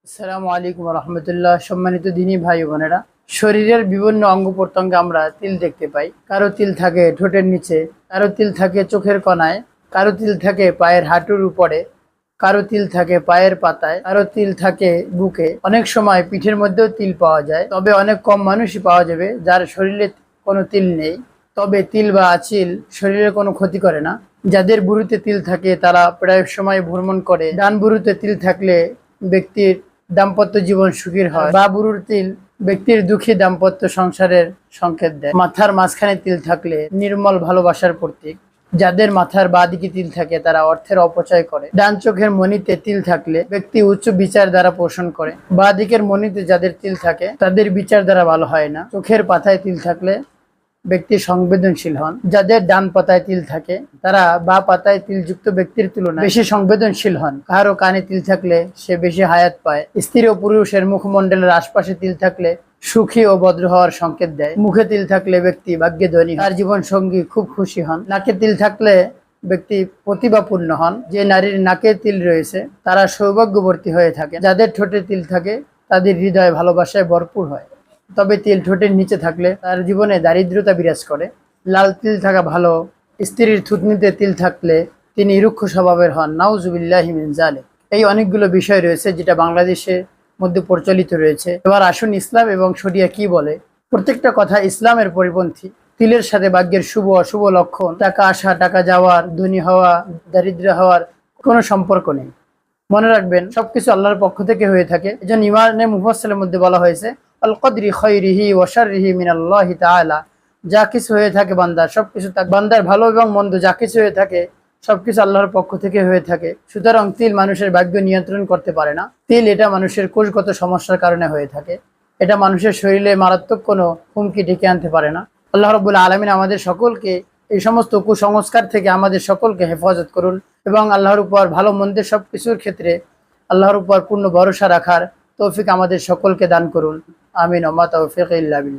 আসসালামু আলাইকুম রহমতুল্লাহ। সম্মানিত দিনী ভাই বোনেরা, শরীরের বিভিন্ন অঙ্গ প্রত্যঙ্গে আমরা তিল দেখতে পাই। কারো তিল থাকে ঠোঁটের নিচে, কারো তিল থাকে চোখের কোণায়, কারো তিল থাকে পায়ের হাঁটুর উপরে, কারো তিল থাকে পায়ের পাতায়, কারো তিল থাকে বুকে। অনেক সময় পিঠের মধ্যেও তিল পাওয়া যায়, তবে অনেক কম মানুষই পাওয়া যাবে যার শরীরে কোনো তিল নেই। তবে তিল বা আঁচিল শরীরে কোনো ক্ষতি করে না। যাদের ভুরুতে তিল থাকে তারা প্রায় সময় ভ্রমণ করে। ডান ভুরুতে তিল থাকলে ব্যক্তির দাম্পত্য জীবন সুখীর হয়, বা বুড়োর তিল ব্যক্তির দুঃখী দাম্পত্য সংসারের সংকেত দেয়। মাথার মাঝখানে তিল থাকলে নির্মল ভালোবাসার প্রতীক। যাদের মাথার বাঁ দিকে তিল থাকে তারা অর্থের অপচয় করে। ডান চোখের মণিতে তিল থাকলে ব্যক্তি উচ্চ বিচার দ্বারা পোষণ করে। বাঁ দিকের মণিতে যাদের তিল থাকে তাদের বিচার দ্বারা ভালো হয় না। চোখের পাতায় তিল থাকলে ব্যক্তি সংবেদনশীল হন। যাদের ডান পাতায় তিল থাকে তারা বাঁ পাতায় তিলযুক্ত ব্যক্তির তুলনায় বেশি সংবেদনশীল হন। কারো কানে তিল থাকলে সে বেশি হায়াত পায়। স্ত্রী ও পুরুষের মুখমণ্ডলের আশপাশে তিল থাকলে সুখী ও ভদ্র হওয়ার সংকেত দেয়। মুখে তিল থাকলে ব্যক্তি ভাগ্যে ধনী, তার জীবন সঙ্গী খুব খুশি হন। নাকে তিল থাকলে ব্যক্তি প্রতিভাপূর্ণ হন। যে নারীর নাকে তিল রয়েছে তারা সৌভাগ্যবর্তী হয়ে থাকে। যাদের ঠোঁটে তিল থাকে তাদের হৃদয় ভালোবাসায় ভরপুর হয়। তবে তিল ঠোঁটের নিচে থাকলে তার জীবনে দারিদ্রতা বিরাজ করে। লাল তিল থাকা ভালো। স্ত্রীর থুতনিতে তিল থাকলে তিনি রুক্ষ স্বভাবের হন। নাউজুবিল্লাহি মিন যালিক। এই অনেকগুলো বিষয় রয়েছে যেটা বাংলাদেশের মধ্যে প্রচলিত রয়েছে। এবার আসুন ইসলাম এবং শরিয়া কি বলে। প্রত্যেকটা কথা ইসলামের পরিপন্থী। তিলের সাথে ভাগ্যের শুভ অশুভ লক্ষণ, টাকা আসা, টাকা যাওয়ার, ধনী হওয়া, দারিদ্র হওয়ার কোনো সম্পর্ক নেই। মনে রাখবেন সবকিছু আল্লাহর পক্ষ থেকে হয়ে থাকে। এজন্য ইমানে মুফাসসালের মধ্যে বলা হয়েছে আল কদরি খায়রিহি ওয়া শাররিহি মিনাল্লাহি তাআলা। যা কিছু হয়ে থাকে বান্দার, সবকিছু বান্দার ভালো এবং মন্দ যা কিছু হয়ে থাকে সবকিছু আল্লাহর পক্ষ থেকে হয়ে থাকে। সুতরাং তিল মানুষের ভাগ্য নিয়ন্ত্রণ করতে পারে না। তিল এটা মানুষের কোষগত সমস্যার কারণে হয়ে থাকে। এটা মানুষের শরীরে মারাত্মক কোনো হুমকি ডেকে আনতে পারে না। আল্লাহ রাব্বুল আলামিন আমাদের সকলকে এই সমস্ত কুসংস্কার থেকে আমাদের সকলকে হেফাজত করুন এবং আল্লাহর উপর ভালো মন্দের সব কিছুর ক্ষেত্রে আল্লাহর উপর পূর্ণ ভরসা রাখার তৌফিক আমাদের সকলকে দান করুন। আমিন। ওয়া মা তাওফীক ইল্লা বিল্লাহ।